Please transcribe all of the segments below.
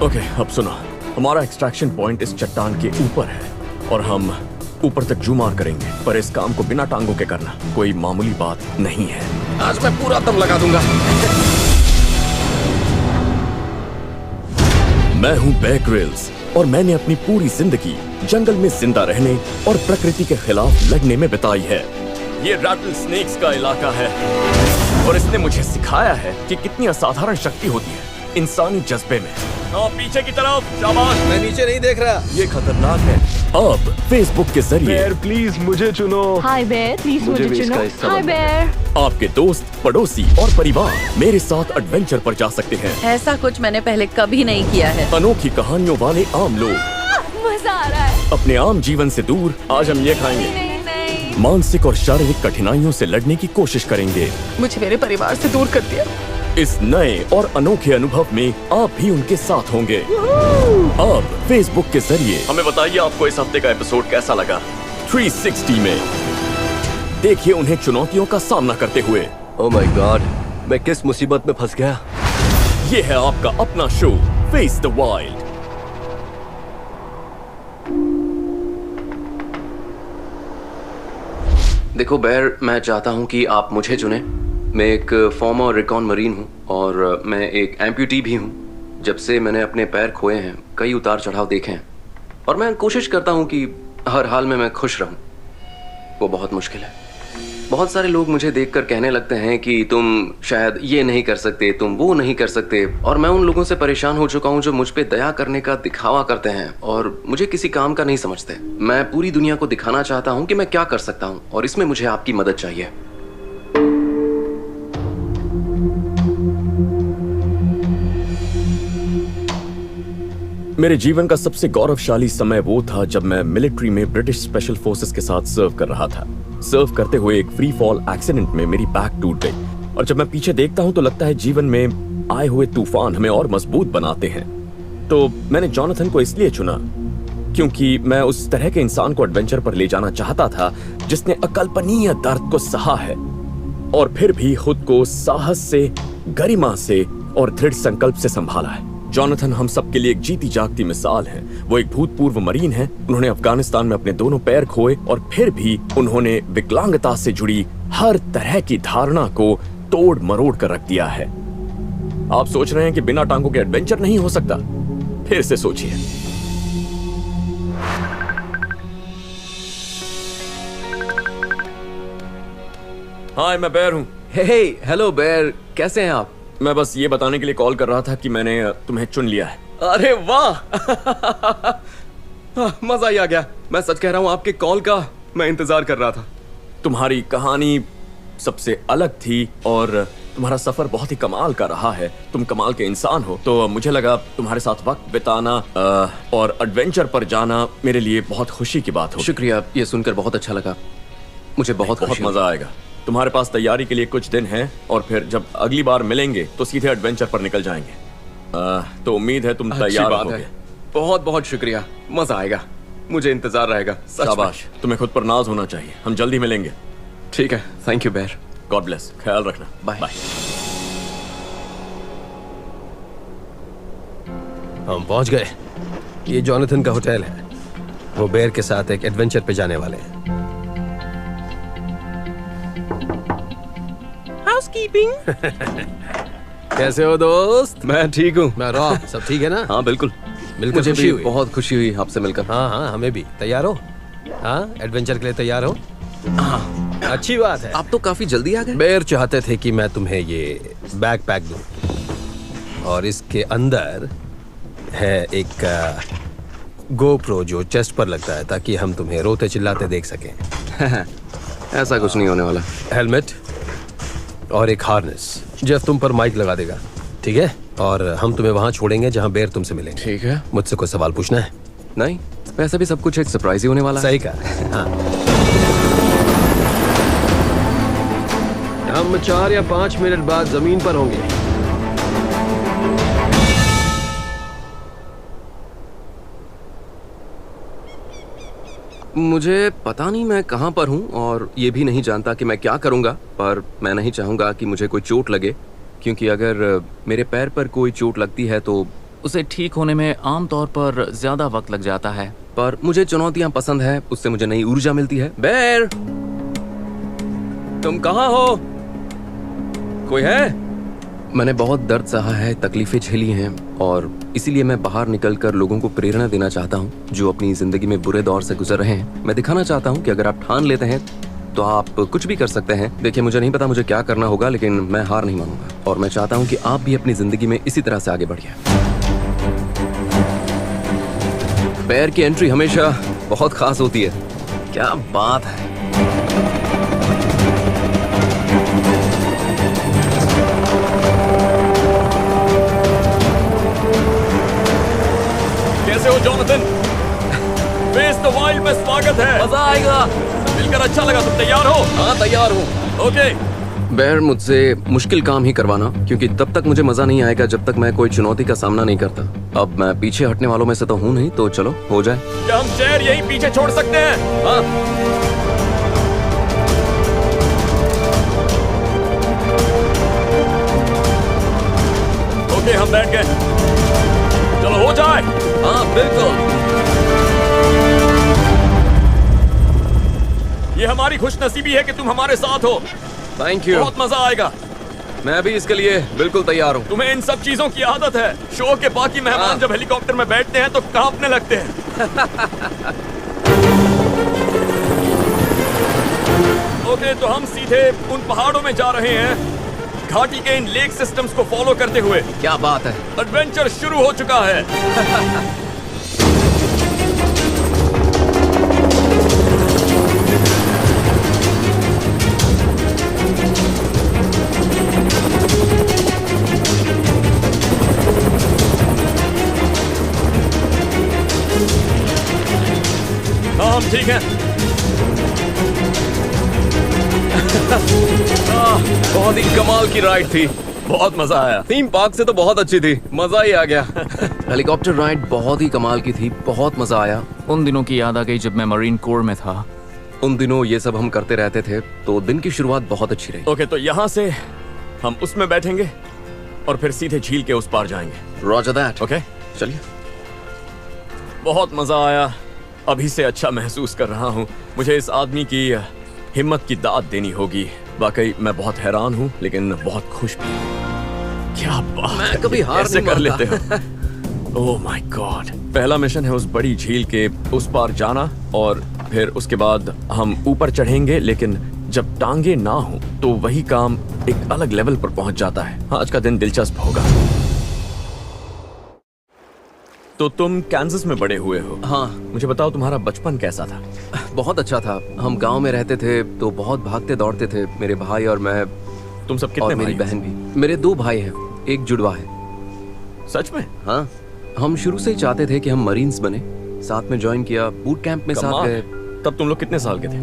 Okay, अब सुनो। हमारा एक्सट्रैक्शन पॉइंट इस चट्टान के ऊपर है और हम ऊपर तक जूमार करेंगे, पर इस काम को बिना टांगों के करना कोई मामूली बात नहीं है। आज मैं पूरा दम लगा दूंगा। मैं हूँ बेयर ग्रिल्स और मैंने अपनी पूरी जिंदगी जंगल में जिंदा रहने और प्रकृति के खिलाफ लड़ने में बिताई है। ये रैटल स्नेक्स का इलाका है और इसने मुझे सिखाया है कि कितनी असाधारण शक्ति होती है इंसानी जज्बे में। पीछे की तरफ, शाबाश। मैं नीचे नहीं देख रहा। ये खतरनाक है। अब फेसबुक के जरिए बेयर प्लीज मुझे चुनो। हाय बेयर, प्लीज मुझे चुनो। हाय बेयर। आपके दोस्त, पड़ोसी और परिवार मेरे साथ एडवेंचर पर जा सकते हैं। ऐसा कुछ मैंने पहले कभी नहीं किया है। अनोखी कहानियों वाले आम लोग मजा आ रहा है। अपने आम जीवन से दूर आज हम ये खाएंगे। नहीं। मानसिक और शारीरिक कठिनाइयों से लड़ने की कोशिश करेंगे। मुझे मेरे परिवार से दूर कर दिया। इस नए और अनोखे अनुभव में आप भी उनके साथ होंगे। अब फेसबुक के जरिए हमें बताइए आपको इस हफ्ते का एपिसोड कैसा लगा। 360 में देखिए उन्हें चुनौतियों का सामना करते हुए। ओह माय गॉड, मैं किस मुसीबत में फंस गया। ये है आपका अपना शो फेस द वाइल्ड। देखो बेयर, मैं चाहता हूँ कि आप मुझे चुने। मैं एक फॉर्मर रिकॉन मरीन हूँ और मैं एक एम्प्यूटी भी हूँ। जब से मैंने अपने पैर खोए हैं, कई उतार चढ़ाव देखे हैं और मैं कोशिश करता हूँ कि हर हाल में मैं खुश रहूँ। वो बहुत मुश्किल है। बहुत सारे लोग मुझे देखकर कहने लगते हैं कि तुम शायद ये नहीं कर सकते, तुम वो नहीं कर सकते, और मैं उन लोगों से परेशान हो चुका हूँ जो मुझ पे दया करने का दिखावा करते हैं और मुझे किसी काम का नहीं समझते। मैं पूरी दुनिया को दिखाना चाहता हूँ कि मैं क्या कर सकता हूँ और इसमें मुझे आपकी मदद चाहिए। मेरे जीवन का सबसे गौरवशाली समय वो था जब मैं मिलिट्री में ब्रिटिश स्पेशल फोर्सेस के साथ सर्व कर रहा था। सर्व करते हुए एक फ्री फॉल एक्सीडेंट में मेरी बैक टूट गई और जब मैं पीछे देखता हूँ तो लगता है जीवन में आए हुए तूफान हमें और मजबूत बनाते हैं। तो मैंने जॉनथन को इसलिए चुना क्योंकि मैं उस तरह के इंसान को एडवेंचर पर ले जाना चाहता था जिसने अकल्पनीय दर्द को सहा है और फिर भी खुद को साहस से, गरिमा से और दृढ़ संकल्प से संभाला है। जॉनथन हम सबके लिए एक जीती जागती मिसाल है। वो एक भूतपूर्व मरीन है। उन्होंने अफगानिस्तान में अपने दोनों पैर खोए और फिर भी उन्होंने विकलांगता से जुड़ी हर तरह की धारणा को तोड़ मरोड़ कर रख दिया है। आप सोच रहे हैं कि बिना टांगों के एडवेंचर नहीं हो सकता? फिर से सोचिए। हाय, मैं बेयर हूँ। हे, हेलो बेयर, कैसे हैं आप? मैं बस ये बताने के लिए कॉल कर रहा था कि मैंने तुम्हें चुन लिया है। अरे वाह मजा ही आ गया। मैं सच कह रहा हूँ, आपके कॉल का मैं इंतजार कर रहा था। तुम्हारी कहानी सबसे अलग थी और तुम्हारा सफर बहुत ही कमाल का रहा है। तुम कमाल के इंसान हो, तो मुझे लगा तुम्हारे साथ वक्त बिताना और एडवेंचर पर जाना मेरे लिए बहुत खुशी की बात हो। शुक्रिया, ये सुनकर बहुत अच्छा लगा। मुझे बहुत मजा आएगा। तुम्हारे पास तैयारी के लिए कुछ दिन हैं और फिर जब अगली बार मिलेंगे तो सीधे एडवेंचर पर निकल जाएंगे। तो उम्मीद है तुम तैयार होगे। बहुत बहुत शुक्रिया, मजा आएगा। मुझे इंतजार रहेगा। शाबाश, तुम्हें खुद पर नाज होना चाहिए। हम जल्दी मिलेंगे। ठीक है, थैंक यू बेयर। गॉड ब्लेस, ख्याल रखना। बाय। हम पहुंच गए। ये जॉनथन का होटल है। वो बेयर के साथ एक एडवेंचर पे जाने वाले हैं। कैसे हो दोस्त? मैं ठीक हूँ। मैं रॉब, सब ठीक है ना? हाँ बिल्कुल, मिलकर मुझे खुशी भी हुई। बहुत खुशी हुई आपसे मिलकर। हाँ हाँ, हमें भी। तैयार हो? हाँ, एडवेंचर के लिए तैयार हो? हाँ, अच्छी बात है। आप तो काफी जल्दी आ गए। बेयर चाहते थे कि मैं तुम्हें ये बैकपैक दूं और इसके अंदर है एक गोप्रो जो चेस्ट पर लगता है ताकि हम तुम्हें रोते चिल्लाते देख सकें। ऐसा कुछ नहीं होने वाला। हेलमेट और एक हार्नेस। जेफ तुम पर माइक लगा देगा, ठीक है? और हम तुम्हें वहां छोड़ेंगे जहां बेयर तुमसे मिलेंगे। ठीक है। मुझसे कोई सवाल पूछना है? नहीं, वैसे भी सब कुछ एक सरप्राइज ही होने वाला है। सही कहा। हाँ, हम 4 या 5 मिनट बाद जमीन पर होंगे। मुझे पता नहीं मैं कहाँ पर हूँ और ये भी नहीं जानता कि मैं क्या करूँगा, पर मैं नहीं चाहूँगा कि मुझे कोई चोट लगे, क्योंकि अगर मेरे पैर पर कोई चोट लगती है तो उसे ठीक होने में आमतौर पर ज्यादा वक्त लग जाता है। पर मुझे चुनौतियां पसंद है, उससे मुझे नई ऊर्जा मिलती है। बेर, तुम कहाँ हो? कोई है? मैंने बहुत दर्द सहा है, तकलीफें झेली हैं और इसीलिए मैं बाहर निकलकर लोगों को प्रेरणा देना चाहता हूँ जो अपनी जिंदगी में बुरे दौर से गुजर रहे हैं। मैं दिखाना चाहता हूँ कि अगर आप ठान लेते हैं तो आप कुछ भी कर सकते हैं। देखिए, मुझे नहीं पता मुझे क्या करना होगा, लेकिन मैं हार नहीं मानूंगा और मैं चाहता हूँ कि आप भी अपनी जिंदगी में इसी तरह से आगे बढ़िए। पैर की एंट्री हमेशा बहुत खास होती है। क्या बात है। कैसे हो जोनाथन? फेस द वाइल्ड में स्वागत है। मजा आएगा। मिलकर अच्छा लगा। तुम तैयार हो? हाँ, तैयार हूँ। ओके। बैर, मुझसे मुश्किल काम ही करवाना, क्योंकि तब तक मुझे मजा नहीं आएगा जब तक मैं कोई चुनौती का सामना नहीं करता। अब मैं पीछे हटने वालों में से तो हूँ नहीं, तो चलो हो जाए। क्या हम चेयर यहीं पीछे छोड़ सकते हैं? हाँ। ओके, हम बैठ गए। चलो हो जाए। हाँ बिल्कुल। ये हमारी खुशनसीबी है कि तुम हमारे साथ हो। Thank you. बहुत मजा आएगा। मैं भी इसके लिए बिल्कुल तैयार हूँ। तुम्हें इन सब चीजों की आदत है। शो के बाकी मेहमान जब हेलीकॉप्टर में बैठते हैं तो कांपने लगते हैं। ओके, तो हम सीधे उन पहाड़ों में जा रहे हैं, घाटी के इन लेक सिस्टम्स को फॉलो करते हुए। क्या बात है। एडवेंचर शुरू हो चुका है। हाँ, हम ठीक हैं। बहुत ही कमाल की राइड थी। बहुत मजा आया। थीम पार्क से तो बहुत अच्छी थी, मजा ही आ गया। हेलीकॉप्टर राइड बहुत ही कमाल की थी, बहुत मजा आया। उन दिनों की याद आ गई जब मैं मरीन कोर में था। उन दिनों ये सब हम करते रहते थे, तो दिन की शुरुआत बहुत अच्छी रही। ओके, तो यहाँ से हम उसमें बैठेंगे और फिर सीधे झील के उस पार जाएंगे। Roger that. ओके, चलिए। बहुत मजा आया। अभी से अच्छा महसूस कर रहा हूँ। मुझे इस आदमी की हिम्मत की दाद देनी होगी। वाकई मैं बहुत हैरान हूँ, लेकिन बहुत खुश भी हूँ। क्या बात मैं है, कभी हार ऐसे नहीं कर मानता। लेते हो। Oh my God. पहला मिशन है उस बड़ी झील के उस पार जाना और फिर उसके बाद हम ऊपर चढ़ेंगे, लेकिन जब टांगे ना हो तो वही काम एक अलग लेवल पर पहुंच जाता है। आज का दिन दिलचस्प होगा। तो तुम कैंसस में बड़े हुए हो? हाँ। मुझे बताओ, तुम्हारा बचपन कैसा था? बहुत अच्छा था। हम गांव में रहते थे तो बहुत भागते दौड़ते थे, मेरे भाई और मैं। तुम सब कितने और मेरी भाई हो? बहन भी। मेरे 2 भाई हैं, एक जुड़वा है। सच में? हाँ, हम शुरू से ही चाहते थे कि हम मरीन्स बने। साथ में ज्वाइन किया, बूट कैंप में साथ कमाल। गए। तब तुम लोग कितने साल के थे?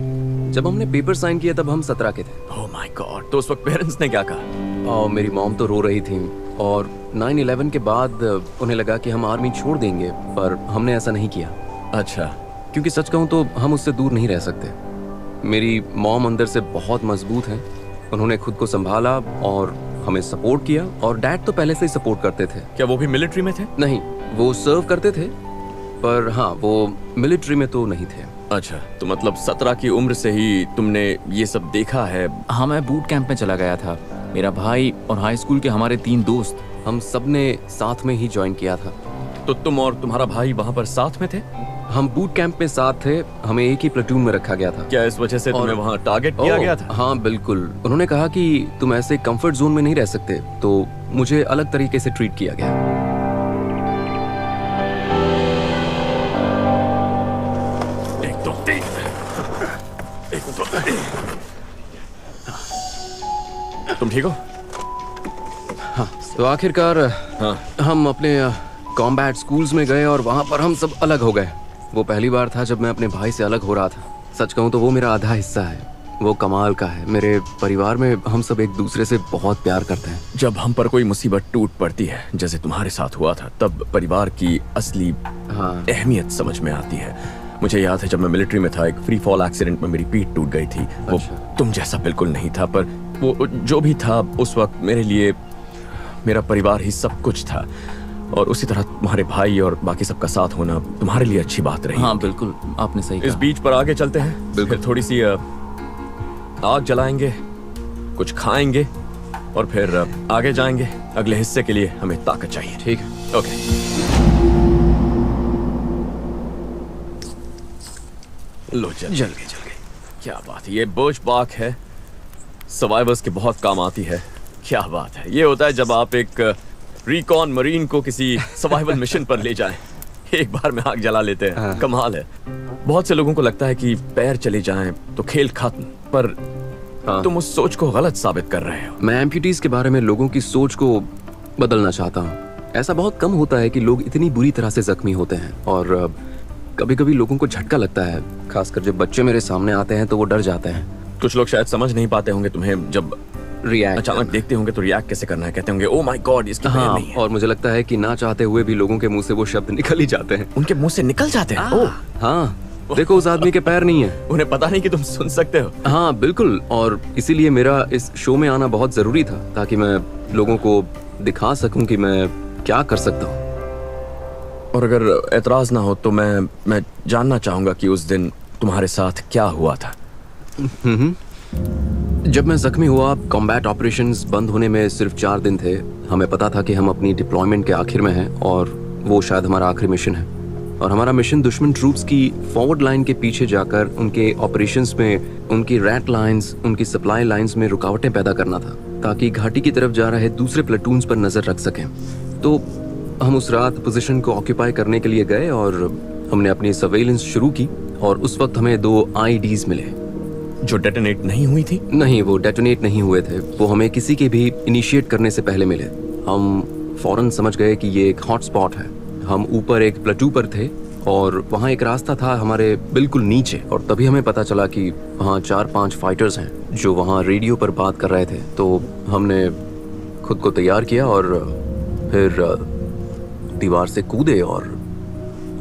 जब हमने पेपर साइन किया तब हम 17 के थे। Oh my God. तो उस वक्त पेरेंट्स ने क्या कहा? और मेरी मॉम तो रो रही थी और 9/11 के बाद उन्हें लगा कि हम आर्मी छोड़ देंगे, पर हमने ऐसा नहीं किया। अच्छा। क्योंकि सच कहूँ तो हम उससे दूर नहीं रह सकते। मेरी मॉम अंदर से बहुत मजबूत हैं। उन्होंने खुद को संभाला और हमें सपोर्ट किया, और डैड तो पहले से ही सपोर्ट करते थे। क्या वो भी मिलिट्री में थे? नहीं, वो सर्व करते थे, पर हाँ, वो मिलिट्री में तो नहीं थे। अच्छा, तो मतलब 17 की उम्र से ही तुमने ये सब देखा है? हाँ, मैं बूट कैंप में चला गया था। मेरा भाई और हाई स्कूल के हमारे 3 दोस्त, हम सब ने साथ में ही ज्वाइन किया था। तो तुम और तुम्हारा भाई वहाँ पर साथ में थे? हम बूट कैंप में साथ थे, हमें एक ही प्लेटून में रखा गया था। क्या इस वजह से तुम्हें वहाँ टारगेट किया गया था? हाँ बिल्कुल। उन्होंने कहा कि तुम ऐसे कंफर्ट जोन में नहीं रह सकते, तो मुझे अलग तरीके से ट्रीट किया गया। 1 2 3। 1 2 3। तुम ठीक हो? हाँ, तो आखिरकार हाँ। हम अपने कॉम्बैट स्कूल्स में गए और वहाँ पर हम सब अलग हो गए। वो पहली बार था जब मैं अपने भाई से अलग हो रहा था। सच कहूँ तो वो मेरा आधा हिस्सा है, वो कमाल का है। मेरे परिवार में हम सब एक दूसरे से बहुत प्यार करते हैं। जब हम पर कोई मुसीबत टूट पड़ती है, जैसे तुम्हारे साथ हुआ था, तब परिवार की असली अहमियत समझ में आती है। मुझे याद है जब मैं मिलिट्री में था, एक फ्री फॉल एक्सीडेंट में मेरी पीठ टूट गई थी। वो तुम जैसा बिल्कुल नहीं था, पर वो जो भी था उस वक्त मेरे लिए मेरा परिवार ही सब कुछ था। और उसी तरह तुम्हारे भाई और बाकी सबका साथ होना तुम्हारे लिए अच्छी बात रही। हाँ बिल्कुल, आपने सही इस कहा। बीच पर आगे चलते हैं, फिर थोड़ी सी आग जलाएंगे, कुछ खाएंगे और फिर आगे जाएंगे। अगले हिस्से के लिए हमें ताकत चाहिए। ठीक है। ओके। लो जल गए। क्या बात है, ये बर्च बार्क है, सर्वाइवर्स के बहुत काम आती है। क्या बात है, ये होता है जब आप एक रिकॉन मरीन को किसी सर्वाइवल मिशन पर ले जाएं, एक बार में आग जला लेते हैं। कमाल है। बहुत से लोगों को लगता है कि पैर चले जाएं तो खेल खत्म, पर तुम उस सोच को गलत साबित कर रहे हो। मैं एम्प्यूटीज के बारे में लोगों की सोच को बदलना चाहता हूँ। ऐसा बहुत कम होता है कि लोग इतनी बुरी तरह से जख्मी होते हैं, और कभी कभी लोगों को झटका लगता है, खासकर जब बच्चे मेरे सामने आते हैं तो वो डर जाते हैं। कुछ लोग शायद समझ नहीं पाते होंगे तुम्हें, जब रिएक्ट अचानक देखते होंगे तो रिएक्ट कैसे करना है। कहते होंगे ओ माय गॉड, इसकी पैर हाँ, नहीं है। और मुझे लगता है कि ना चाहते हुए भी लोगों के मुंह से वो शब्द निकल ही जाते हैं। उनके मुंह से निकल जाते हैं। ओह, हाँ, देखो उस आदमी के पैर नहीं है। उन्हें पता नहीं कि तुम सुन सकते हो। हाँ बिल्कुल, और इसीलिए मेरा इस शो में आना बहुत जरूरी था, ताकि मैं लोगों को दिखा सकूं कि मैं क्या कर सकता हूँ। और अगर एतराज ना हो तो मैं जानना चाहूंगा कि उस दिन तुम्हारे साथ क्या हुआ था। जब मैं जख्मी हुआ, कॉम्बैट ऑपरेशंस बंद होने में सिर्फ 4 दिन थे। हमें पता था कि हम अपनी डिप्लॉयमेंट के आखिर में हैं और वो शायद हमारा आखिरी मिशन है। और हमारा मिशन दुश्मन ट्रूप्स की फॉरवर्ड लाइन के पीछे जाकर उनके ऑपरेशंस में उनकी रैट लाइंस, उनकी सप्लाई लाइंस में रुकावटें पैदा करना था, ताकि घाटी की तरफ जा रहे दूसरे प्लेटून्स पर नजर रख सकें। तो हम उस रात पोजीशन को ऑक्यूपाई करने के लिए गए और हमने अपनी सर्वेलेंस शुरू की, और उस वक्त हमें 2 IEDs मिले जो डेटोनेट नहीं हुई थी। नहीं, वो डेटोनेट नहीं हुए थे। वो हमें किसी के भी इनिशिएट करने से पहले मिले। हम फौरन समझ गए कि ये एक हॉट स्पॉट है। हम ऊपर एक प्लेटू पर थे और वहाँ एक रास्ता था हमारे बिल्कुल नीचे, और तभी हमें पता चला कि वहाँ 4-5 फाइटर्स हैं जो वहाँ रेडियो पर बात कर रहे थे। तो हमने खुद को तैयार किया और फिर दीवार से कूदे और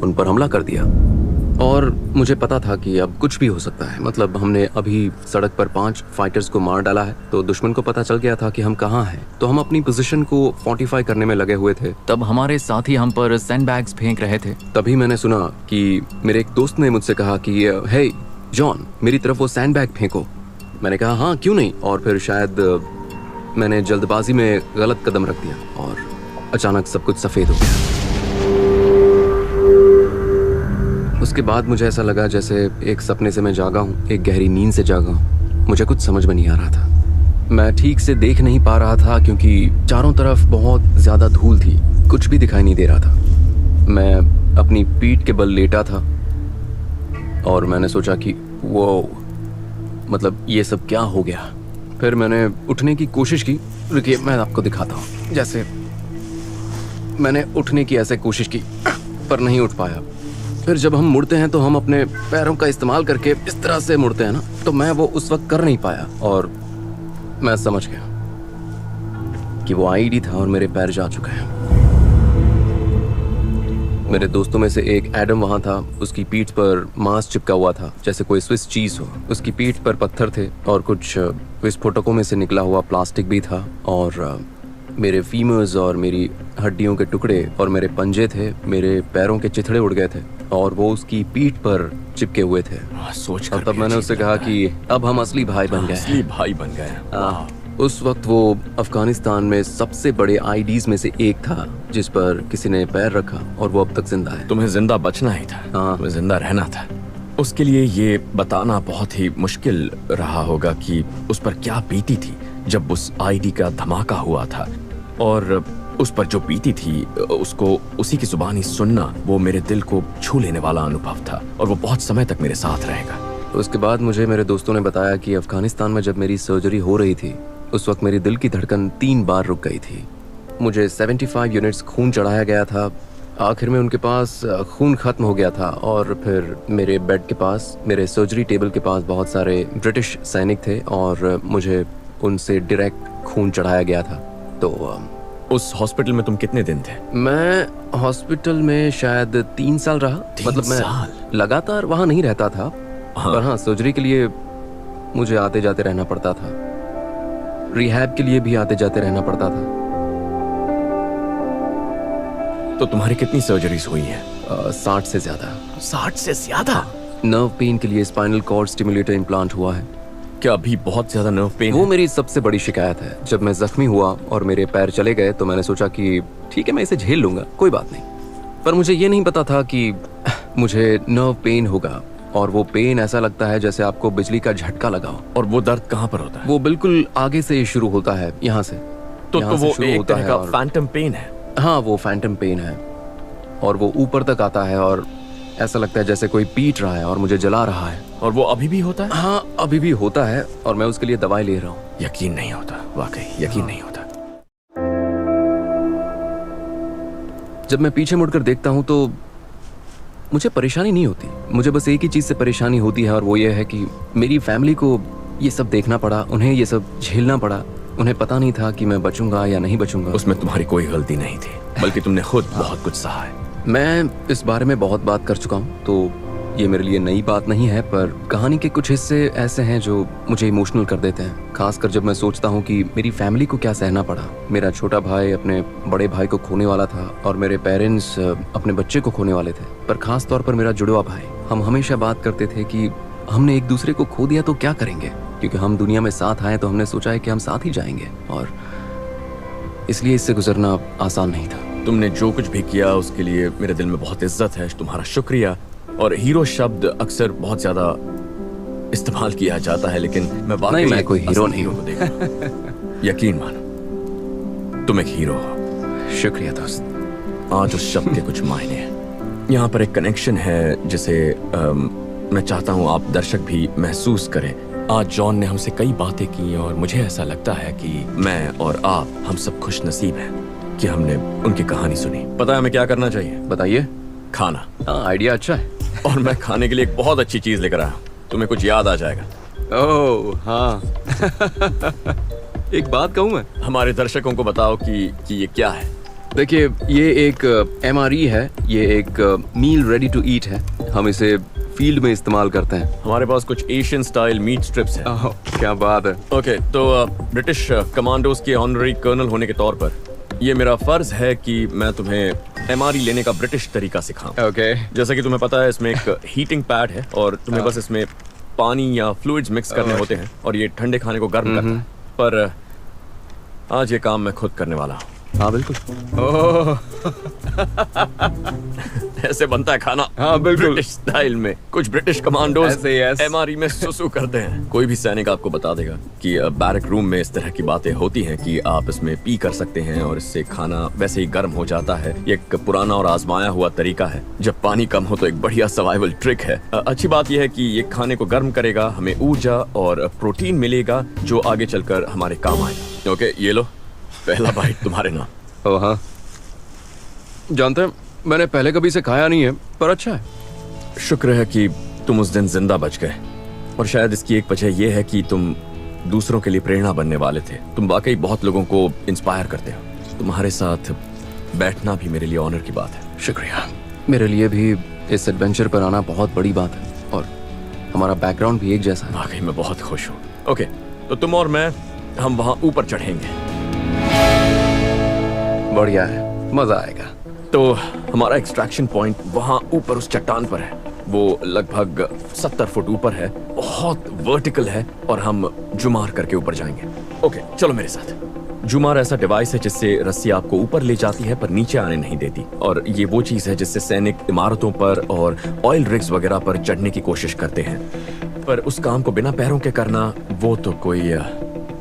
उन पर हमला कर दिया। और मुझे पता था कि अब कुछ भी हो सकता है। मतलब हमने अभी सड़क पर 5 फाइटर्स को मार डाला है, तो दुश्मन को पता चल गया था कि हम कहाँ हैं। तो हम अपनी पोजीशन को फोर्टिफाई करने में लगे हुए थे। तब हमारे साथी हम पर सैंडबैग्स फेंक रहे थे। तभी मैंने सुना कि मेरे एक दोस्त ने मुझसे कहा कि हे जॉन, मेरी तरफ वो सैंडबैग फेंको। मैंने कहा हाँ, क्यों नहीं। और फिर शायद मैंने जल्दबाजी में गलत कदम रख दिया और अचानक सब कुछ सफ़ेद हो गया। उसके बाद मुझे ऐसा लगा जैसे एक सपने से मैं जागा हूँ, एक गहरी नींद से जागा हूँ। मुझे कुछ समझ में नहीं आ रहा था। मैं ठीक से देख नहीं पा रहा था क्योंकि चारों तरफ बहुत ज़्यादा धूल थी, कुछ भी दिखाई नहीं दे रहा था। मैं अपनी पीठ के बल लेटा था और मैंने सोचा कि वो मतलब ये सब क्या हो गया। फिर मैंने उठने की कोशिश की। रुकिए, मैं आपको दिखाता हूँ। जैसे मैंने उठने की ऐसे कोशिश की पर नहीं उठ पाया। फिर जब हम मुड़ते हैं तो हम अपने पैरों का इस्तेमाल करके इस तरह से मुड़ते हैं ना, तो मैं वो उस वक्त कर नहीं पाया और मैं समझ गया कि वो IED था और मेरे पैर जा चुके हैं। मेरे दोस्तों में से एक एडम वहाँ था। उसकी पीठ पर मांस चिपका हुआ था जैसे कोई स्विस चीज हो। उसकी पीठ पर पत्थर थे और कुछ विस्फोटकों में से निकला हुआ प्लास्टिक भी था, और मेरे फीमर्स और मेरी हड्डियों के टुकड़े और मेरे पंजे थे। मेरे पैरों के चिथड़े उड़ गए थे और वो उसकी पीठ पर चिपके हुए थे। सोच और तब मैंने उससे कहा कि अब हम असली भाई बन गए। असली भाई बन गए। उस वक्त वो अफगानिस्तान में सबसे बड़े IEDs में से एक था जिस पर किसी ने पैर रखा, और वो अब तक जिंदा है। तुम्हें जिंदा बचना ही था। हाँ। तुम्हें जिंदा रहना था। उसके लिए ये बताना बहुत ही मुश्किल रहा होगा कि उस पर क्या बीती थी जब उस IED का धमाका हुआ था, और उस पर जो बीती थी उसको उसी की जुबानी सुनना वो मेरे दिल को छू लेने वाला अनुभव था, और वो बहुत समय तक मेरे साथ रहेगा। उसके बाद मुझे मेरे दोस्तों ने बताया कि अफगानिस्तान में जब मेरी सर्जरी हो रही थी उस वक्त मेरी दिल की धड़कन 3 बार रुक गई थी। मुझे 75 यूनिट्स खून चढ़ाया गया था। आखिर में उनके पास खून खत्म हो गया था, और फिर मेरे बेड के पास, मेरे सर्जरी टेबल के पास बहुत सारे ब्रिटिश सैनिक थे और मुझे उनसे डायरेक्ट खून चढ़ाया गया था। तो उस हॉस्पिटल में तुम कितने दिन थे? मैं हॉस्पिटल में शायद 3 साल रहा। 3 मतलब मैं साल? लगातार वहाँ नहीं रहता था। हाँ। पर हाँ, सर्जरी के लिए मुझे आते जाते रहना पड़ता था। रिहैब के लिए भी आते जाते रहना पड़ता था। तो तुम्हारी कितनी सर्जरीज हुई हैं? 60 से ज्यादा। 60 से ज्यादा? नर्व पेन के लिए स्पाइनल कॉर्ड स्टिमुलेटर इम्प्लांट हुआ है। क्या अभी बहुत ज्यादा नर्व पेन वो है? मेरी सबसे बड़ी शिकायत है। जब मैं जख्मी हुआ और मेरे पैर चले गए तो मैंने सोचा कि ठीक है, मैं इसे झेल लूंगा, कोई बात नहीं। पर मुझे ये नहीं पता था कि मुझे नर्व पेन होगा, और वो पेन ऐसा लगता है जैसे आपको बिजली का झटका लगा हो। और वो दर्द कहाँ पर होता है? वो बिल्कुल आगे से शुरू होता है, यहाँ से। तो यहाँ से वो शुरू एक होता तरह है का और- फैंटम पेन है। हाँ, वो फैंटम पेन है, और वो ऊपर तक आता है और ऐसा लगता है जैसे कोई पीट रहा है और मुझे जला रहा है। और वो अभी भी होता है? हाँ, अभी भी होता है, और मैं उसके लिए दवाई ले रहा हूँ। यकीन नहीं होता, वाकई यकीन नहीं होता। जब मैं पीछे मुड़कर देखता हूँ तो मुझे परेशानी नहीं होती। मुझे बस एक ही चीज़ से परेशानी होती है, और वो ये है कि मेरी फैमिली को ये सब देखना पड़ा, उन्हें ये सब झेलना पड़ा। उन्हें पता नहीं था कि मैं बचूंगा या नहीं बचूंगा। उसमें तुम्हारी कोई गलती नहीं थी, बल्कि तुमने खुद बहुत कुछ सहा है। मैं इस बारे में बहुत बात कर चुका हूँ, तो ये मेरे लिए नई बात नहीं है, पर कहानी के कुछ हिस्से ऐसे हैं जो मुझे इमोशनल कर देते हैं। खासकर जब मैं सोचता हूँ कि मेरी फैमिली को क्या सहना पड़ा। मेरा छोटा भाई अपने बड़े भाई को खोने वाला था, और मेरे पेरेंट्स अपने बच्चे को खोने वाले थे। पर खास तौर पर मेरा जुड़वा भाई। हम हमेशा बात करते थे कि हमने एक दूसरे को खो दिया तो क्या करेंगे, क्योंकि हम दुनिया में साथ आए तो हमने सोचा है कि हम साथ ही जाएंगे, और इसलिए इससे गुजरना आसान नहीं था। तुमने जो कुछ भी किया उसके लिए मेरे दिल में बहुत इज्जत है, तुम्हारा शुक्रिया। और हीरो शब्द अक्सर बहुत ज्यादा इस्तेमाल किया जाता है, लेकिन मैं वाकई मैं कोई हीरो असल नहीं को देखा। यकीन मानो, तुम एक हीरो हो। शुक्रिया दोस्त। आज उस शब्द के कुछ मायने हैं। यहाँ पर एक कनेक्शन है जिसे मैं चाहता हूँ आप दर्शक भी महसूस करें। आज जॉन ने हमसे कई बातें की, और मुझे ऐसा लगता है कि मैं और आप हम सब खुश नसीब हैं कि हमने उनकी कहानी सुनी। पता है हमें क्या करना चाहिए? बताइए। खाना। हाँ, आइडिया अच्छा है। और मैं खाने के लिए एक बहुत अच्छी चीज लेकर आया हूं। तुम्हें कुछ याद आ जाएगा। ओह हाँ। एक बात कहूँ मैं? हमारे दर्शकों को बताओ कि ये क्या है। देखिए, ये एक MRE है। ये एक मील रेडी टू ईट है। हम इसे फील्ड में इस्तेमाल करते हैं। हमारे पास कुछ एशियन स्टाइल मीट स्ट्रिप्स है। ओह, क्या बात है। ओके, तो ब्रिटिश कमांडोज के ऑनररी कर्नल होने के तौर पर ये मेरा फर्ज है कि मैं तुम्हें MRE लेने का ब्रिटिश तरीका सिखाऊं। ओके। जैसा कि तुम्हें पता है, इसमें एक हीटिंग पैड है, और तुम्हें बस इसमें पानी या फ्लूइड्स मिक्स करने होते हैं, और ये ठंडे खाने को गर्म करता है। पर आज ये काम मैं खुद करने वाला हूँ। हाँ बिल्कुल। ओह ऐसे बनता है खाना। हाँ, बिल्कुल। ब्रिटिश स्टाइल में। कुछ ब्रिटिश कमांडोज ऐसे, yes। MRE में सुसु करते हैं। कोई भी सैनिक आपको बता देगा कि बैरक रूम में इस तरह की बातें होती हैं कि आप इसमें पी कर सकते हैं, और इससे खाना वैसे ही गर्म हो जाता है। ये एक पुराना और आजमाया हुआ तरीका है। जब पानी कम हो तो एक बढ़िया सर्वाइवल ट्रिक है। अच्छी बात यह है कि ये खाने को गर्म करेगा, हमें ऊर्जा और प्रोटीन मिलेगा जो आगे चलकर हमारे काम आएगा। ओके, ये लो, पहला बाइट तुम्हारे नाम। ओह हाँ, जानते हैं मैंने पहले कभी इसे खाया नहीं है, पर अच्छा है। शुक्र है कि तुम उस दिन जिंदा बच गए, और शायद इसकी एक वजह यह है कि तुम दूसरों के लिए प्रेरणा बनने वाले थे। तुम वाकई बहुत लोगों को इंस्पायर करते हो। तुम्हारे साथ बैठना भी मेरे लिए ऑनर की बात है। शुक्रिया। मेरे लिए भी इस एडवेंचर पर आना बहुत बड़ी बात है, और हमारा बैकग्राउंड भी एक जैसा है। वाकई मैं बहुत खुश हूँ। ओके, तो तुम और मैं, हम वहाँ ऊपर चढ़ेंगे। बढ़िया है, मजा आएगा। तो हमारा एक्सट्रैक्शन पॉइंट वहाँ ऊपर उस चट्टान पर है। वो लगभग 70 फुट ऊपर है, बहुत वर्टिकल है, और हम जुमार करके ऊपर जाएंगे। ओके, चलो मेरे साथ। जुमार ऐसा डिवाइस है जिससे रस्सी आपको ऊपर ले जाती है पर नीचे आने नहीं देती, और ये वो चीज है जिससे सैनिक इमारतों पर और ऑयल रिग्स वगैरह पर चढ़ने की कोशिश करते हैं। पर उस काम को बिना पैरों के करना, वो तो कोई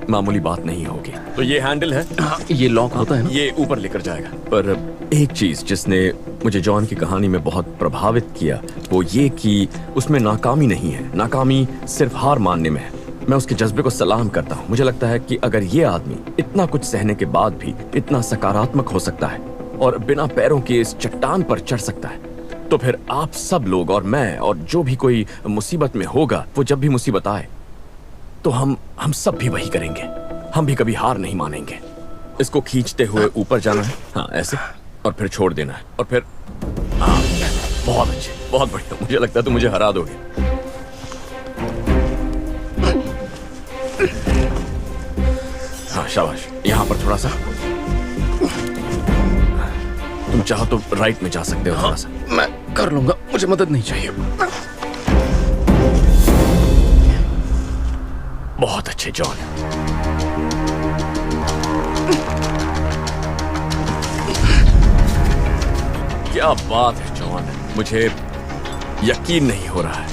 मामूली बात नहीं होगी। तो ये हैंडल है, ये लॉक होता है ना? ये ऊपर लेकर जाएगा। पर एक चीज जिसने मुझे जॉन की कहानी में बहुत प्रभावित किया, वो ये कि उसमें नाकामी नहीं है। नाकामी सिर्फ हार मानने में है। मैं उसके जज्बे को सलाम करता हूँ। मुझे लगता है कि अगर ये आदमी इतना कुछ सहने के बाद भी इतना सकारात्मक हो सकता है और बिना पैरों के इस चट्टान पर चढ़ सकता है, तो फिर आप सब लोग और मैं और जो भी कोई मुसीबत में होगा, वो जब भी मुसीबत आए तो हम सब भी वही करेंगे। हम भी कभी हार नहीं मानेंगे। इसको खींचते हुए ऊपर जाना है, हाँ ऐसे, और फिर छोड़ देना है, और फिर हाँ, बहुत अच्छे, बहुत बढ़िया। मुझे लगता है तुम मुझे हरा दोगे। हाँ शाबाश, यहाँ पर थोड़ा सा। तुम चाहो तो राइट में जा सकते हो थोड़ा सा। मैं कर लूंगा, मुझे मदद नहीं चाहिए। बहुत अच्छे जॉन। क्या बात है जॉन, मुझे यकीन नहीं हो रहा है।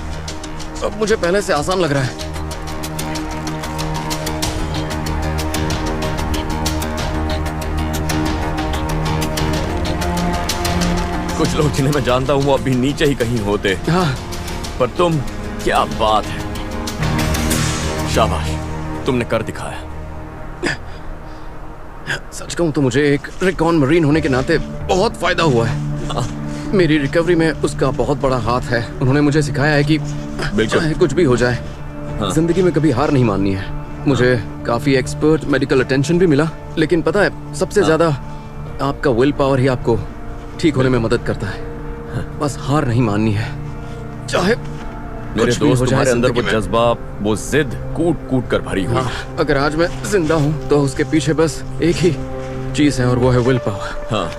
अब मुझे पहले से आसान लग रहा है। कुछ लोग जिन्हें मैं जानता हूँ वो अभी नीचे ही कहीं होते, हाँ, पर तुम, क्या बात है, शाबाश, तुमने कर दिखाया। सच कहूं तो मुझे एक रिकॉन मरीन होने के नाते बहुत फायदा हुआ है। मेरी रिकवरी में उसका बहुत बड़ा हाथ है। उन्होंने मुझे सिखाया है कि चाहे कुछ भी हो जाए, जिंदगी में कभी हार नहीं माननी है। मुझे काफी एक्सपर्ट मेडिकल अटेंशन भी मिला, लेकिन पता है सबसे ज्यादा आपका विल पावर ही आपको ठीक होने में मदद करता है। बस हार नहीं माननी है, चाहे मेरे कुछ भी दोस्त, हो जाए तुम्हारे अंदर वो जिंदगी में। जज्बा, वो जिद कूट कूट कर भरी हुई हाँ, है। अगर आज मैं जिंदा हूँ तो उसके पीछे बस एक ही चीज है और वो है विल पावर। हाँ,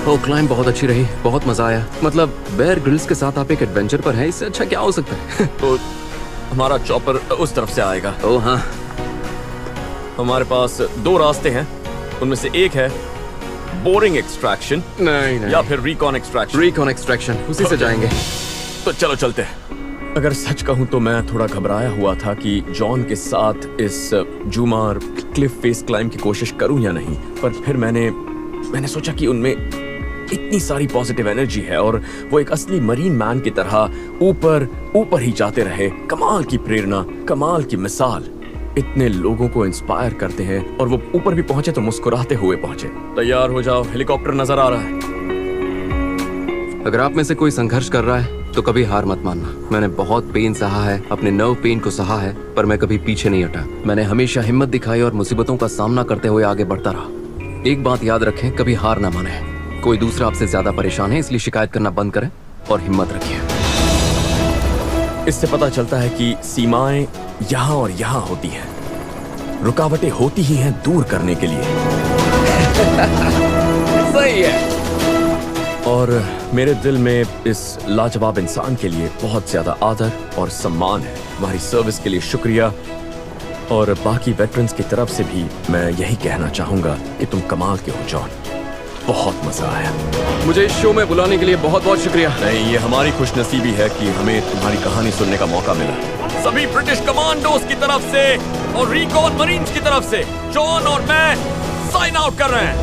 वो क्लाइंब बहुत अच्छी रही, बहुत मजा आया। मतलब बेयर ग्रिल्स के साथ आप एक एडवेंचर पर हैं, इससे अच्छा क्या हो सकता है। तो हमारा चॉपर उस तरफ से आएगा। ओ हाँ, हमारे पास दो रास्ते हैं, उनमें से एक है बोरिंग एक्सट्रैक्शन नहीं नहीं, या फिर रिकॉन एक्सट्रैक्शन। रिकॉन एक्सट्रैक्शन, उसी से जाएंगे। तो चलो चलते हैं। अगर सच कहूं तो मैं थोड़ा घबराया हुआ था कि जॉन के साथ इस जूमार क्लिफ फेस क्लाइंब की कोशिश करूं या नहीं, पर फिर मैंने सोचा कि उनमें इतनी सारी पॉजिटिव एनर्जी है और वो एक असली मरीन मैन की तरह ऊपर ऊपर ही जाते रहे। कमाल की प्रेरणा, कमाल की मिसाल, इतने लोगों को इंस्पायर करते हैं और वो ऊपर भी पहुंचे तो मुस्कुराते हुए पहुंचे। तैयार हो जाओ, हेलीकॉप्टर नजर आ रहा है। अगर आप में से कोई संघर्ष कर रहा है तो कभी हार मत मानना। मैंने बहुत पेन सहा है, अपने नर्व पेन को सहा है, पर मैं कभी पीछे नहीं हटा। मैंने हमेशा हिम्मत दिखाई और मुसीबतों का सामना करते हुए आगे बढ़ता रहा। एक बात याद रखें, कभी हार ना माने। कोई दूसरा आपसे ज्यादा परेशान है, इसलिए शिकायत करना बंद करें और हिम्मत रखिए। इससे पता चलता है कि सीमाएं यहाँ और यहाँ होती हैं, रुकावटें होती ही हैं दूर करने के लिए। सही है। और मेरे दिल में इस लाजवाब इंसान के लिए बहुत ज्यादा आदर और सम्मान है। हमारी सर्विस के लिए शुक्रिया, और बाकी वेटरन्स की तरफ से भी मैं यही कहना चाहूंगा कि तुम कमाल के हो जॉन। बहुत मजा आया। मुझे इस शो में बुलाने के लिए बहुत बहुत शुक्रिया। नहीं, ये हमारी खुशनसीबी है कि हमें तुम्हारी कहानी सुनने का मौका मिला। सभी ब्रिटिश कमांडोज की तरफ से और रिकॉन मरीन्स की तरफ से जॉन और मैं साइन आउट कर रहे हैं।